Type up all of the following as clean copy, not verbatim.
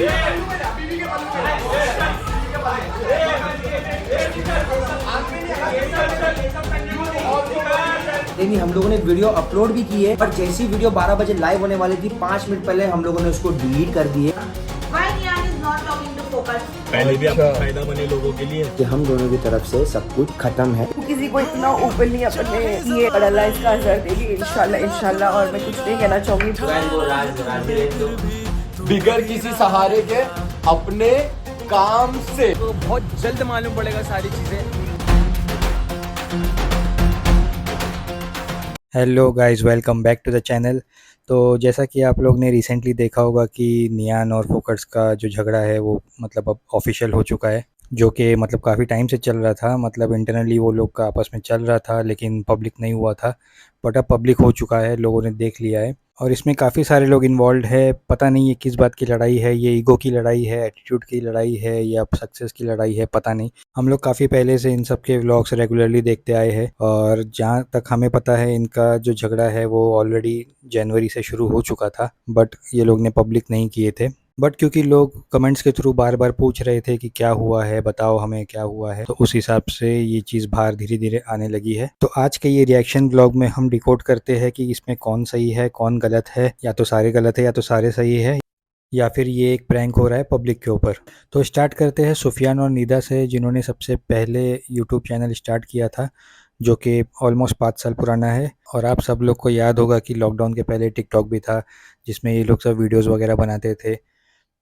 नहीं, हम लोगों ने वीडियो अपलोड भी की है, पर जैसी वीडियो 12 बजे लाइव होने वाली थी 5 मिनट पहले हम लोगों ने उसको डिलीट कर दिए। पहले भी आपका फायदा बने लोगों के लिए कि हम दोनों की तरफ से सब कुछ खत्म है। किसी को इतना ओपनली अपने ये और अल्लाह इसका असर देगी इंशाल्लाह इंशाल्लाह। और मैं कुछ नहीं कहना चाहूँगी। बिगर किसी सहारे के अपने काम से तो बहुत जल्द मालूम पड़ेगा सारी चीज़ें। Hello guys, welcome back to the channel. तो जैसा कि आप लोग ने रिसेंटली देखा होगा कि नियान और फोकट्स का जो झगड़ा है वो मतलब अब ऑफिशियल हो चुका है, जो कि मतलब काफ़ी टाइम से चल रहा था। मतलब इंटरनली वो लोग का आपस में चल रहा था, लेकिन पब्लिक नहीं हुआ था। बट अब पब्लिक हो चुका है, लोगों ने देख लिया है और इसमें काफ़ी सारे लोग इन्वॉल्व है। पता नहीं ये किस बात की लड़ाई है, ये ईगो की लड़ाई है, एटीट्यूड की लड़ाई है या सक्सेस की लड़ाई है, पता नहीं। हम लोग काफ़ी पहले से इन सब के व्लॉग्स रेगुलरली देखते आए हैं और जहाँ तक हमें पता है इनका जो झगड़ा है वो ऑलरेडी जनवरी से शुरू हो चुका था, बट ये लोग ने पब्लिक नहीं किए थे। बट क्योंकि लोग कमेंट्स के थ्रू बार बार पूछ रहे थे कि क्या हुआ है, बताओ हमें क्या हुआ है, तो उस हिसाब से ये चीज़ बाहर धीरे धीरे आने लगी है। तो आज के ये रिएक्शन ब्लॉग में हम डिकोड करते हैं कि इसमें कौन सही है कौन गलत है, या तो सारे गलत है या तो सारे सही है, या फिर ये एक प्रैंक हो रहा है पब्लिक के ऊपर। तो स्टार्ट करते हैं सुफियान और निदा से, जिन्होंने सबसे पहले यूट्यूब चैनल स्टार्ट किया था, जो कि ऑलमोस्ट 5 साल पुराना है। और आप सब लोग को याद होगा कि लॉकडाउन के पहले टिकटॉक भी था, जिसमें ये लोग सब वीडियोज़ वगैरह बनाते थे।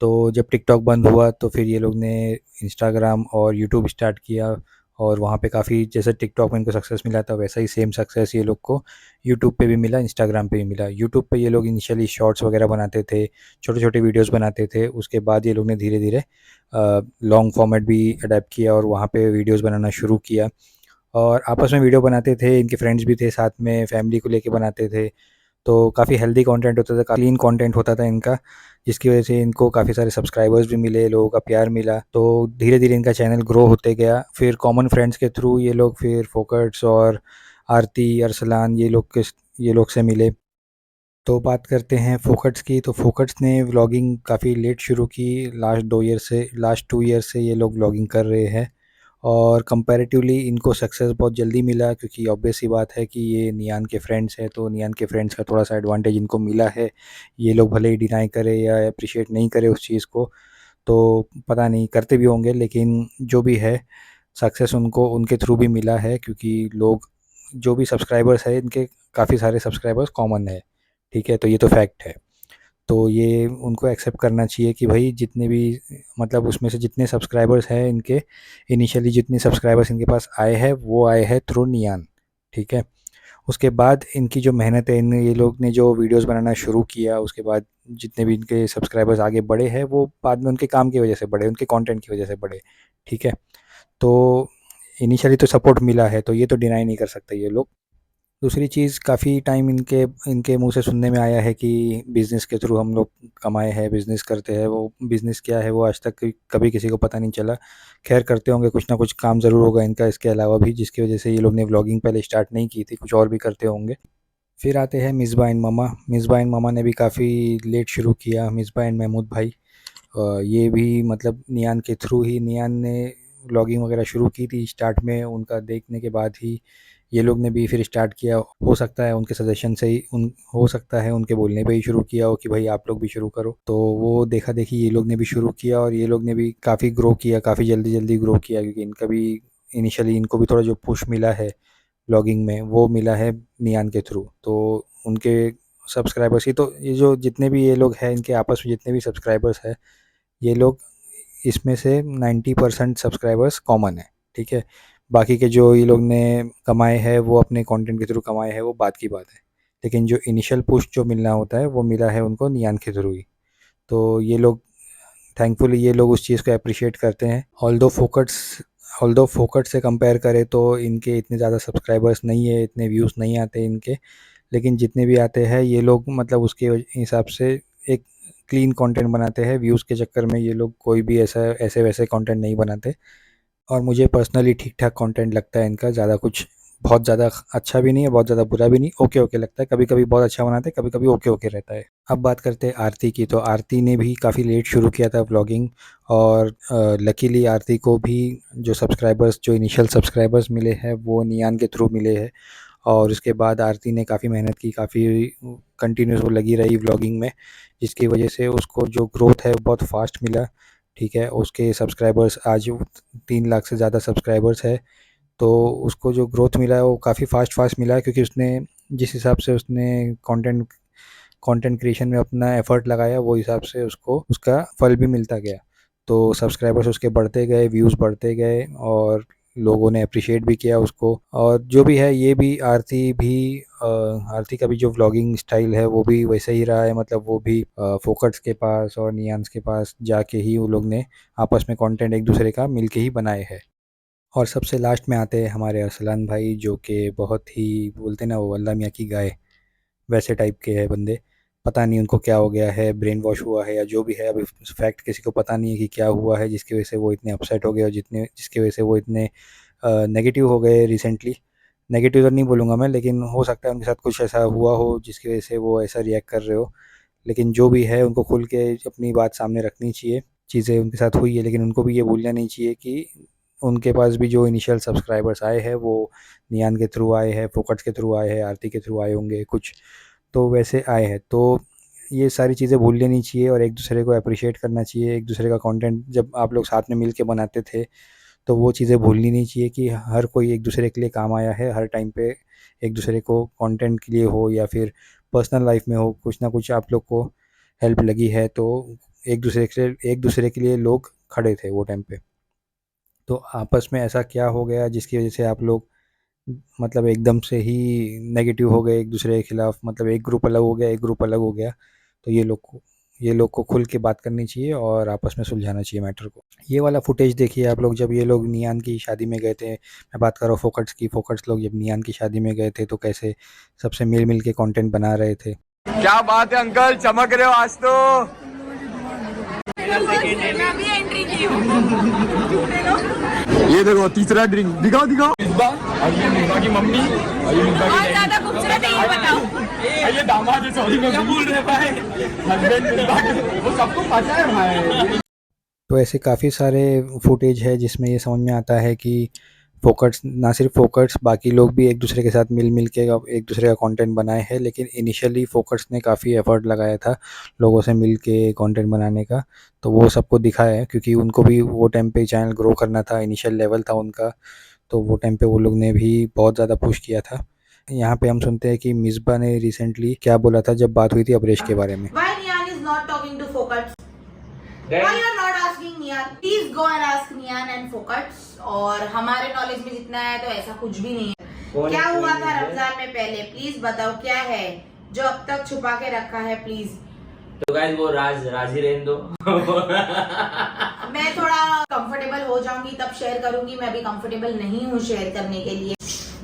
तो जब टिकटॉक बंद हुआ तो फिर ये लोग ने इंस्टाग्राम और यूट्यूब स्टार्ट किया और वहाँ पे काफ़ी, जैसे टिकटॉक में इनको सक्सेस मिला था वैसा ही सेम सक्सेस ये लोग को यूट्यूब पे भी मिला, इंस्टाग्राम पे भी मिला। यूट्यूब पे ये लोग इनिशियली शॉर्ट्स वगैरह बनाते थे, छोटे छोटे वीडियोस बनाते थे। उसके बाद ये लोग ने धीरे धीरे लॉन्ग फॉर्मेट भी अडेप्ट किया और वहाँ पे वीडियोस बनाना शुरू किया और आपस में वीडियो बनाते थे। इनके फ्रेंड्स भी थे साथ में, फैमिली को लेके बनाते थे। तो काफ़ी हेल्दी कंटेंट होता था, क्लीन कंटेंट होता था इनका, जिसकी वजह से इनको काफ़ी सारे सब्सक्राइबर्स भी मिले, लोगों का प्यार मिला। तो धीरे धीरे इनका चैनल ग्रो होते गया। फिर कॉमन फ्रेंड्स के थ्रू ये लोग फिर फोकट्स और आरती, अरसलान, ये लोग से मिले। तो बात करते हैं फोकट्स की। तो फोकट्स ने व्लॉगिंग काफ़ी लेट शुरू की, लास्ट 2 ईयर से ये लोग व्लॉगिंग कर रहे हैं और कंपैरेटिवली इनको सक्सेस बहुत जल्दी मिला, क्योंकि ऑब्वियस सी बात है कि ये नियान के फ्रेंड्स हैं, तो नियान के फ्रेंड्स का थोड़ा सा एडवांटेज इनको मिला है। ये लोग भले ही डिनाई करे या अप्रिशिएट नहीं करे उस चीज़ को, तो पता नहीं करते भी होंगे, लेकिन जो भी है सक्सेस उनको उनके थ्रू भी मिला है, क्योंकि लोग जो भी सब्सक्राइबर्स हैं इनके काफ़ी सारे सब्सक्राइबर्स कॉमन है, ठीक है। तो ये तो फैक्ट है। तो ये उनको एक्सेप्ट करना चाहिए कि भाई जितने भी मतलब उसमें से जितने सब्सक्राइबर्स हैं इनके, इनिशियली जितने सब्सक्राइबर्स इनके पास आए हैं वो आए हैं थ्रू नियान, ठीक है। उसके बाद इनकी जो मेहनत है, ये लोग ने जो वीडियोस बनाना शुरू किया, उसके बाद जितने भी इनके सब्सक्राइबर्स आगे बढ़े हैं वो बाद में उनके काम की वजह से बढ़े, उनके कंटेंट की वजह से बढ़े, ठीक है। तो इनिशियली तो सपोर्ट मिला है, तो ये तो डिनाई नहीं कर सकते ये लोग। दूसरी चीज़, काफ़ी टाइम इनके मुंह से सुनने में आया है कि बिज़नेस के थ्रू हम लोग कमाए हैं, बिज़नेस करते हैं। वो बिज़नेस क्या है वो आज तक कभी किसी को पता नहीं चला। खैर करते होंगे, कुछ ना कुछ काम ज़रूर होगा इनका इसके अलावा भी, जिसकी वजह से ये लोग ने व्लॉगिंग पहले स्टार्ट नहीं की थी, कुछ और भी करते होंगे। फिर आते हैं मिसबा एंड मामा। मिसबा एंड मामा ने भी काफ़ी लेट शुरू किया। मिसबा एंड महमूद भाई, ये भी मतलब नियान के थ्रू ही, नियान ने व्लॉगिंग वगैरह शुरू की थी स्टार्ट में, उनका देखने के बाद ही ये लोग ने भी फिर स्टार्ट किया। हो सकता है उनके सजेशन से ही हो सकता है उनके बोलने पे ही शुरू किया हो कि भाई आप लोग भी शुरू करो। तो वो देखा देखी ये लोग ने भी शुरू किया और ये लोग ने भी काफ़ी ग्रो किया, काफ़ी जल्दी जल्दी ग्रो किया, क्योंकि इनका भी इनिशियली इनको भी थोड़ा जो पुश मिला है व्लॉगिंग में वो मिला है नियान के थ्रू। तो उनके सब्सक्राइबर्स ही, तो ये जो जितने भी ये लोग हैं इनके आपस में जितने भी सब्सक्राइबर्स हैं, ये लोग इसमें से 90% सब्सक्राइबर्स कॉमन है, ठीक है। बाकी के जो ये लोग ने कमाए हैं वो अपने कंटेंट के थ्रू कमाए हैं, वो बात की बात है, लेकिन जो इनिशियल पुश जो मिलना होता है वो मिला है उनको नियान के थ्रू ही। तो ये लोग थैंकफुली ये लोग उस चीज़ को अप्रिशिएट करते हैं। ऑल्दो फोकट्स से कंपेयर करें तो इनके इतने ज़्यादा सब्सक्राइबर्स नहीं है, इतने व्यूज़ नहीं आते इनके, लेकिन जितने भी आते हैं ये लोग मतलब उसके हिसाब से एक क्लीन कंटेंट बनाते हैं। व्यूज़ के चक्कर में ये लोग कोई भी ऐसे वैसे कंटेंट नहीं बनाते और मुझे पर्सनली ठीक ठाक कंटेंट लगता है इनका। ज़्यादा कुछ बहुत ज़्यादा अच्छा भी नहीं है, बहुत ज़्यादा बुरा भी नहीं, ओके ओके लगता है। कभी कभी बहुत अच्छा बनाते हैं, कभी कभी ओके ओके रहता है। अब बात करते हैं आरती की। तो आरती ने भी काफ़ी लेट शुरू किया था व्लॉगिंग, और लकीली आरती को भी जो इनिशियल सब्सक्राइबर्स मिले हैं वो नियान के थ्रू मिले हैं। और उसके बाद आरती ने काफ़ी मेहनत की, काफ़ी कंटिन्यूस वो लगी रही व्लॉगिंग में, जिसकी वजह से उसको जो ग्रोथ है वो बहुत फास्ट मिला। ठीक है, उसके सब्सक्राइबर्स आज 3 लाख से ज़्यादा सब्सक्राइबर्स है। तो उसको जो ग्रोथ मिला है वो काफ़ी फास्ट मिला है, क्योंकि उसने जिस हिसाब से उसने कंटेंट क्रिएशन में अपना एफर्ट लगाया, वो हिसाब से उसको उसका फल भी मिलता गया। तो सब्सक्राइबर्स उसके बढ़ते गए, व्यूज़ बढ़ते गए, और लोगों ने अप्रिशिएट भी किया उसको। और जो भी है, ये भी आरती का भी जो व्लॉगिंग स्टाइल है वो भी वैसे ही रहा है। मतलब वो भी फोकट्स के पास और नियांस के पास जाके ही वो लोग ने आपस में कंटेंट एक दूसरे का मिल के ही बनाए हैं। और सबसे लास्ट में आते हैं हमारे अरसलान भाई, जो कि बहुत ही बोलते ना वो अल्लाह मियाँ की गाय, वैसे टाइप के है बंदे। पता नहीं उनको क्या हो गया है, ब्रेन वॉश हुआ है या जो भी है, अभी फैक्ट किसी को पता नहीं है कि क्या हुआ है जिसकी वजह से वो इतने अपसेट हो गए, और जिसकी वजह से वो इतने नेगेटिव हो गए रिसेंटली। नेगेटिव तो नहीं बोलूँगा मैं, लेकिन हो सकता है उनके साथ कुछ ऐसा हुआ हो जिसकी वजह से वो ऐसा रिएक्ट कर रहे हो। लेकिन जो भी है, उनको खुल के अपनी बात सामने रखनी चाहिए। चीज़ें उनके साथ हुई है, लेकिन उनको भी ये भूलना नहीं चाहिए कि उनके पास भी जो इनिशियल सब्सक्राइबर्स आए हैं वो नियान के थ्रू आए हैं, फोकट्स के थ्रू आए हैं, आरती के थ्रू आए होंगे कुछ, तो वैसे आए हैं। तो ये सारी चीज़ें भूल लेनी चाहिए और एक दूसरे को अप्रिशिएट करना चाहिए। एक दूसरे का कंटेंट जब आप लोग साथ में मिल के बनाते थे, तो वो चीज़ें भूलनी नहीं चाहिए कि हर कोई एक दूसरे के लिए काम आया है। हर टाइम पे एक दूसरे को कंटेंट के लिए हो या फिर पर्सनल लाइफ में हो, कुछ ना कुछ आप लोग को हेल्प लगी है, तो एक दूसरे के लिए लोग खड़े थे वो टाइम पे। तो आपस में ऐसा क्या हो गया जिसकी वजह से आप लोग मतलब एकदम से ही नेगेटिव हो गए एक दूसरे के खिलाफ? मतलब एक ग्रुप अलग हो गया, एक ग्रुप अलग हो गया। तो ये लोग को खुल के बात करनी चाहिए और आपस में सुलझाना चाहिए मैटर को। ये वाला फुटेज देखिए आप लोग, जब ये लोग नियान की शादी में गए थे। मैं बात कर रहा हूँ फोकट्स की। फोकट्स लोग जब नियान की शादी में गए थे तो कैसे सबसे मिल के कंटेंट बना रहे थे। क्या बात है अंकल, चमक रहे हो आज तो। ये देखो तीसरा ड्रिंक, दिखाओ मिसबा, और ये मिसबा की मम्मी, और ये मिसबा की ज्यादा खूबसूरत है ये बताओ। ये दामाद है, सॉरी मैं भूल रहे भाई, हस्बैंड मिसबा, वो सबको पता है भाई। तो ऐसे काफ़ी सारे फुटेज है जिसमें ये समझ में आता है कि फोकट्स, ना सिर्फ फोकट्स, बाकी लोग भी एक दूसरे के साथ मिल के एक दूसरे का कंटेंट बनाए हैं। लेकिन इनिशियली फोकट्स ने काफ़ी एफर्ट लगाया था लोगों से मिल के कंटेंट बनाने का, तो वो सबको दिखा है, क्योंकि उनको भी वो टाइम पे चैनल ग्रो करना था, इनिशियल लेवल था उनका। तो वो टाइम पे वो लोग ने भी बहुत ज़्यादा पुश किया था। यहाँ पे हम सुनते हैं कि मिसबा ने रिसेंटली क्या बोला था जब बात हुई थी अब्रेश के बारे में। Why Nian is not talking to Focus? Why you are not asking Nian? Please go and ask Nian and Focus. और हमारे नॉलेज में जितना है तो ऐसा कुछ भी नहीं है। क्या हुआ था रमजान में पहले, प्लीज बताओ क्या है जो अब तक छुपा के रखा है, प्लीज। तो गाइस वो राज ही रहने दो। मैं थोड़ा कंफर्टेबल हो जाऊंगी तब शेयर करूंगी, मैं अभी कंफर्टेबल नहीं हूँ शेयर करने के लिए।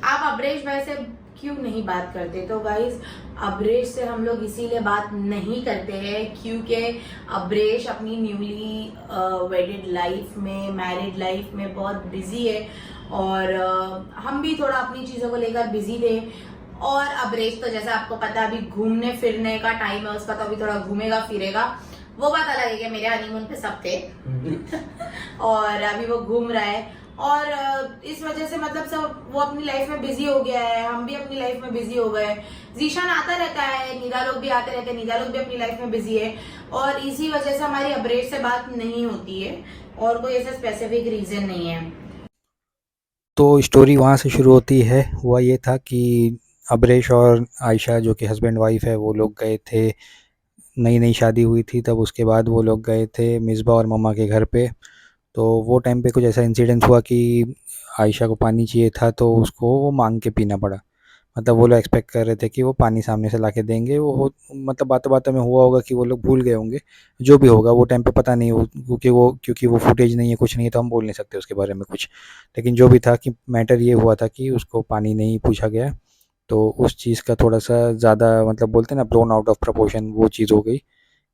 आप अब्रेश भाई से क्यों नहीं बात करते? तो गाइस अब्रेश से हम लोग इसीलिए बात नहीं करते हैं क्योंकि अब्रेश अपनी न्यूली वेडेड लाइफ में, मैरिड लाइफ में बहुत बिजी है, और हम भी थोड़ा अपनी चीज़ों को लेकर बिजी थे। और अब्रेश तो जैसा आपको पता है अभी घूमने फिरने का टाइम है उसका, तो अभी थोड़ा घूमेगा फिरेगा, वो बात अलग है कि मेरे हनीमून पे सब थे और अभी वो घूम रहा है। और इस वजह से मतलब सब वो अपनी लाइफ में बिजी हो गया है, हम भी अपनी लाइफ में बिजी हो गए। जीशान आता रहता है, निदा लोग भी आते रहते हैं, निदा लोग भी अपनी लाइफ में बिजी है, और इसी वजह से हमारी अब्रेश से बात नहीं होती है, और कोई ऐसा स्पेसिफिक रीजन नहीं है। तो स्टोरी वहाँ से शुरू होती है। हुआ ये था कि अब्रेश और आयशा, जो कि हस्बैंड वाइफ है, वो लोग गए थे, नई शादी हुई थी तब। उसके बाद वो लोग गए थे मिसबा और मम्मा के घर पे। तो वो टाइम पे कुछ ऐसा इंसिडेंट हुआ कि आयशा को पानी चाहिए था, तो उसको वो मांग के पीना पड़ा। मतलब वो लोग एक्सपेक्ट कर रहे थे कि वो पानी सामने से लाके देंगे। मतलब बातों में हुआ होगा कि वो लोग भूल गए होंगे, जो भी होगा वो टाइम पे पता नहीं, क्योंकि वो फुटेज नहीं है, कुछ नहीं है, तो हम बोल नहीं सकते उसके बारे में कुछ। लेकिन जो भी था कि मैटर ये हुआ था कि उसको पानी नहीं पूछा गया, तो उस चीज़ का थोड़ा सा ज़्यादा मतलब बोलते हैं ना, ब्लोन आउट ऑफ प्रपोर्शन वो चीज़ हो गई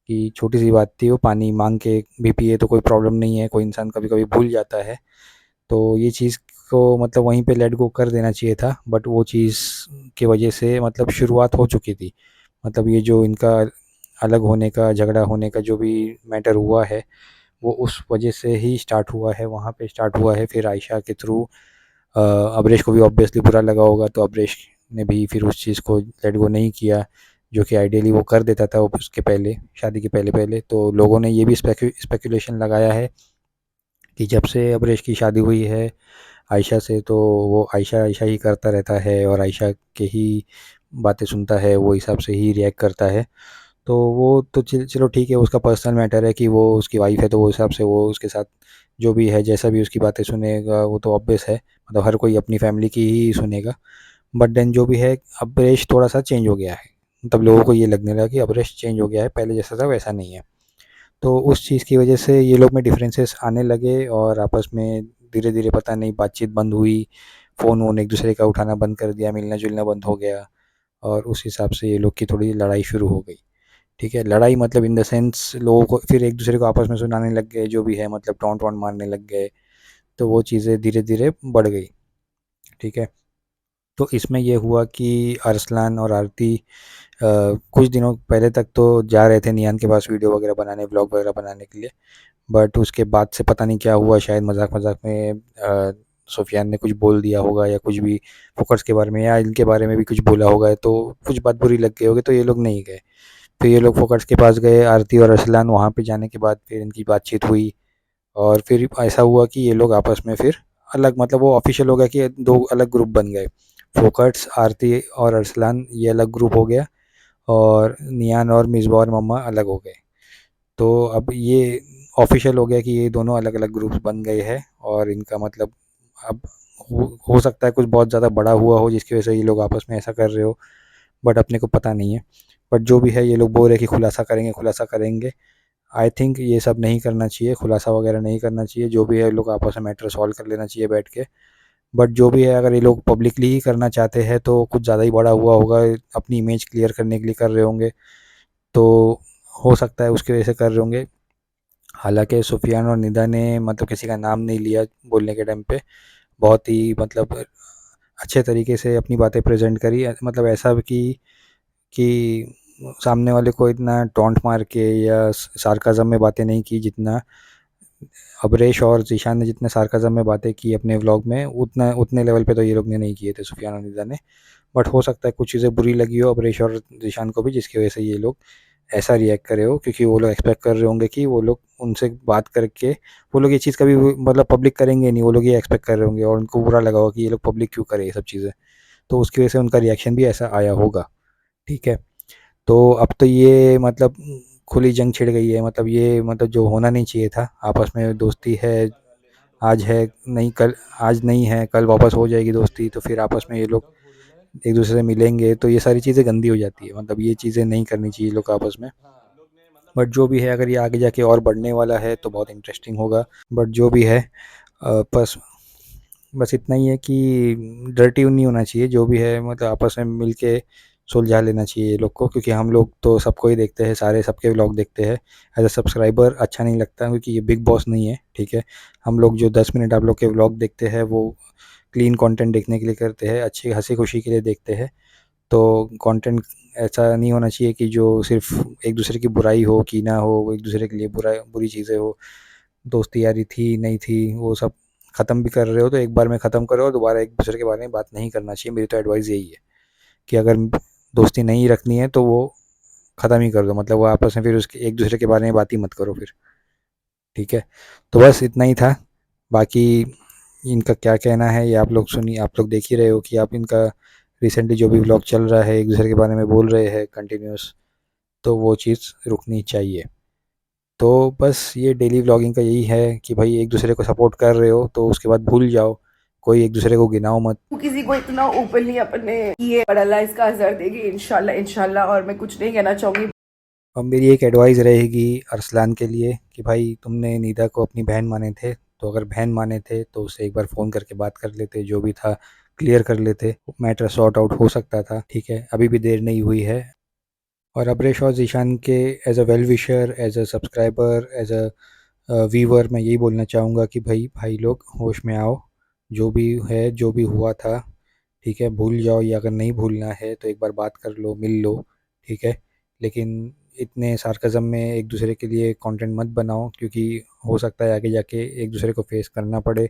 कि छोटी सी बात थी, वो पानी मांग के भी पिए तो कोई प्रॉब्लम नहीं है, कोई इंसान कभी कभी भूल जाता है। तो ये चीज़ को मतलब वहीं पे लेट गो कर देना चाहिए था, बट वो चीज़ की वजह से मतलब शुरुआत हो चुकी थी। मतलब ये जो इनका अलग होने का, झगड़ा होने का जो भी मैटर हुआ है वो उस वजह से ही स्टार्ट हुआ है, वहाँ पे स्टार्ट हुआ है। फिर आयशा के थ्रू अब्रेश को भी ऑब्वियसली बुरा लगा होगा, तो अब्रेश ने भी फिर उस चीज़ को लेट गो नहीं किया, जो कि आइडियली वो कर देता था उसके पहले, शादी के पहले पहले। तो लोगों ने ये भी स्पेकुलेशन लगाया है कि जब से अब्रेश की शादी हुई है आयशा से, तो वो आयशा आयशा ही करता रहता है और आयशा के ही बातें सुनता है, वो हिसाब से ही रिएक्ट करता है। तो वो तो चलो ठीक है, उसका पर्सनल मैटर है कि वो उसकी वाइफ है, तो वो हिसाब से वो उसके साथ जो भी है, जैसा भी उसकी बातें सुनेगा, वो तो ऑब्वियस है, मतलब हर कोई अपनी फैमिली की ही सुनेगा। बट देन जो भी है, अब्रेश थोड़ा सा चेंज हो गया है, मतलब लोगों को ये लगने लगा कि अब्रेश चेंज हो गया है, पहले जैसा था वैसा नहीं है। तो उस चीज़ की वजह से ये लोग में डिफरेंसेस आने लगे और आपस में धीरे धीरे पता नहीं बातचीत बंद हुई, फ़ोन वोन एक दूसरे का उठाना बंद कर दिया, मिलना जुलना बंद हो गया और उस हिसाब से ये लोग की थोड़ी लड़ाई शुरू हो गई। ठीक है, लड़ाई मतलब इन द सेंस लोगों को फिर एक दूसरे को आपस में सुनाने लग गए, जो भी है मतलब टॉन्ट वॉन्ट मारने लग गए, तो वो चीज़ें धीरे धीरे बढ़ गई। ठीक है, तो इसमें ये हुआ कि अरसलान और आरती कुछ दिनों पहले तक तो जा रहे थे नियान के पास वीडियो वगैरह बनाने, व्लॉग वगैरह बनाने के लिए। बट उसके बाद से पता नहीं क्या हुआ, शायद मजाक मजाक में सुफियान ने कुछ बोल दिया होगा या कुछ भी फोकट्स के बारे में या इनके बारे में भी कुछ बोला होगा, तो कुछ बात बुरी लग गई होगी, तो ये लोग नहीं गए। फिर ये लोग फोकट्स के पास गए, आरती और अरसलान, वहाँ पे जाने के बाद फिर इनकी बातचीत हुई और फिर ऐसा हुआ कि ये लोग आपस में फिर अलग, मतलब वो ऑफिशियल हो गया कि दो अलग ग्रुप बन गए। फोकट्स, आरती और अरसलान ये अलग ग्रुप हो गया और नियान और मिसबा और मम्मा अलग हो गए। तो अब ये ऑफिशियल हो गया कि ये दोनों अलग अलग ग्रुप्स बन गए हैं और इनका मतलब अब हो सकता है कुछ बहुत ज़्यादा बड़ा हुआ हो जिसकी वजह से ये लोग आपस में ऐसा कर रहे हो, बट अपने को पता नहीं है। बट जो भी है, ये लोग बोल रहे हैं कि खुलासा करेंगे, खुलासा करेंगे। आई थिंक ये सब नहीं करना चाहिए, खुलासा वगैरह नहीं करना चाहिए, जो भी है लोग आपस में मैटर सॉल्व कर लेना चाहिए बैठ के। बट जो भी है, अगर ये लोग पब्लिकली ही करना चाहते हैं तो कुछ ज़्यादा ही बड़ा हुआ होगा, अपनी इमेज क्लियर करने के लिए कर रहे होंगे, तो हो सकता है उसकी वजह से कर रहे होंगे। हालांकि सुफियान और निदा ने मतलब किसी का नाम नहीं लिया बोलने के टाइम पे, बहुत ही मतलब अच्छे तरीके से अपनी बातें प्रेजेंट करी, मतलब ऐसा कि सामने वाले को इतना टॉन्ट मार के या सार्काज़म में बातें नहीं की, जितना अबरेश और ज़ीशान ने जितने सार्काज़म में बातें की अपने व्लॉग में, उतने लेवल पे तो ये लोग ने नहीं किए थे, सुफियान और निदा ने। बट हो सकता है कुछ चीज़ें बुरी लगी हो अबरेश और ज़ीशान को भी, जिसकी वजह से ये लोग ऐसा रिएक्ट करे हो, क्योंकि वो लोग एक्सपेक्ट कर रहे होंगे कि वो लोग उनसे बात करके, वो लोग ये चीज़ कभी मतलब पब्लिक करेंगे नहीं, वो लोग ये एक्सपेक्ट कर रहे होंगे और उनको बुरा लगा होगा कि ये लोग पब्लिक क्यों करे ये सब चीज़ें, तो उसकी वजह से उनका रिएक्शन भी ऐसा आया होगा। ठीक है, तो अब तो ये मतलब खुली जंग छिड़ गई है, मतलब ये मतलब जो होना नहीं चाहिए था, आपस में दोस्ती है, आज है नहीं कल, आज नहीं है कल वापस हो जाएगी दोस्ती, तो फिर आपस में ये लोग एक दूसरे से मिलेंगे तो ये सारी चीज़ें गंदी हो जाती है, मतलब ये चीज़ें नहीं करनी चाहिए लोग आपस में। बट जो भी है, अगर ये आगे जाके और बढ़ने वाला है तो बहुत इंटरेस्टिंग होगा। बट जो भी है बस बस इतना ही है कि डर्टी नहीं होना चाहिए, जो भी है मतलब आपस में मिल के सुलझा लेना चाहिए ये लोग को, क्योंकि हम लोग तो सबको ही देखते हैं, सारे सबके व्लॉग देखते हैं। एज अ सब्सक्राइबर अच्छा नहीं लगता, क्योंकि ये बिग बॉस नहीं है। ठीक है, हम लोग जो 10 मिनट आप लोग के व्लॉग देखते हैं वो क्लीन कंटेंट देखने के लिए करते हैं, अच्छी हंसी खुशी के लिए देखते हैं। तो कंटेंट ऐसा नहीं होना चाहिए कि जो सिर्फ एक दूसरे की बुराई हो, कीना हो, एक दूसरे के लिए बुरी चीज़ें हो, दोस्ती यारी थी नहीं थी वो सब ख़त्म भी कर रहे हो तो एक बार में ख़त्म करो, और दोबारा एक दूसरे के बारे में बात नहीं करना चाहिए। मेरी तो एडवाइस यही है कि अगर दोस्ती नहीं रखनी है तो वो ख़त्म ही कर दो, मतलब वो आपस में फिर उसके एक दूसरे के बारे में बात ही मत करो फिर। ठीक है, तो बस इतना ही था। बाकी इनका क्या कहना है ये आप लोग सुनिए, आप लोग देख ही रहे हो कि आप इनका रिसेंटली जो भी व्लॉग चल रहा है, एक दूसरे के बारे में बोल रहे हैं कंटिन्यूस, तो वो चीज़ रुकनी चाहिए। तो बस ये डेली व्लॉगिंग का यही है कि भाई एक दूसरे को सपोर्ट कर रहे हो तो उसके बाद भूल जाओ, कोई एक दूसरे को गिनाओ मत। किसी को इतना ओपनली अपने किए, और अल्लाह इसका असर देगी इंशाल्लाह इंशाल्लाह। और मैं कुछ नहीं कहना चाहूँगी। अब मेरी एक एडवाइस रहेगी अरसलान के लिए कि भाई तुमने निदा को अपनी बहन माने थे, तो अगर बहन माने थे तो उससे एक बार फ़ोन करके बात कर लेते, जो भी था क्लियर कर लेते, मैटर सॉर्ट आउट हो सकता था। ठीक है, अभी भी देर नहीं हुई है। और अबरेश और ज़ीशान के as a well wisher, as a subscriber, as a viewer मैं यही बोलना चाहूँगा कि भाई लोग होश में आओ, जो भी है जो भी हुआ था, ठीक है, भूल जाओ, या अगर नहीं भूलना है तो एक बार बात कर लो, मिल लो। ठीक है, लेकिन इतने सार्कज़म में एक दूसरे के लिए कंटेंट मत बनाओ, क्योंकि हो सकता है आगे जाके एक दूसरे को फेस करना पड़े।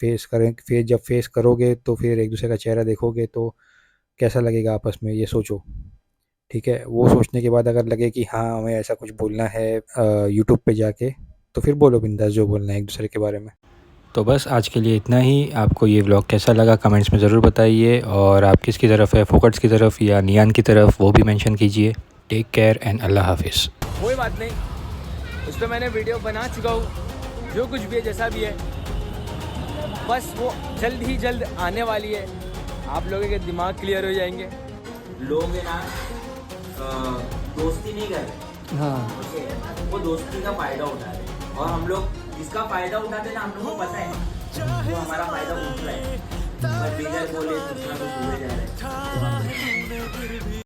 जब फेस करोगे तो फिर एक दूसरे का चेहरा देखोगे तो कैसा लगेगा आपस में, ये सोचो। ठीक है, वो सोचने के बाद अगर लगे कि हाँ हमें ऐसा कुछ बोलना है यूट्यूब पे जाके, तो फिर बोलो बिंदास जो बोलना है एक दूसरे के बारे में। तो बस आज के लिए इतना ही। आपको ये व्लॉग कैसा लगा कमेंट्स में ज़रूर बताइए, और आप किसकी तरफ है, फोकट्स की तरफ या नियान की तरफ, वो भी मेंशन कीजिए। टेक केयर एंड अल्लाह हाफिज़। कोई बात नहीं, उस पर मैंने वीडियो बना चुका हूँ। जो कुछ भी है, जैसा भी है, बस वो जल्द ही जल्द आने वाली है। आप लोगों के दिमाग क्लियर हो जाएंगे। लोग है ना दोस्ती नहीं कर रहे। हाँ, वो दोस्ती का फायदा उठा रहे हैं। और हम लोग जिसका फायदा उठाते हैं ना, हम लोग को पता है वो हमारा फायदा उठ रहा है, पर बिना बोले कुछ ना कुछ हुए जा रहा है।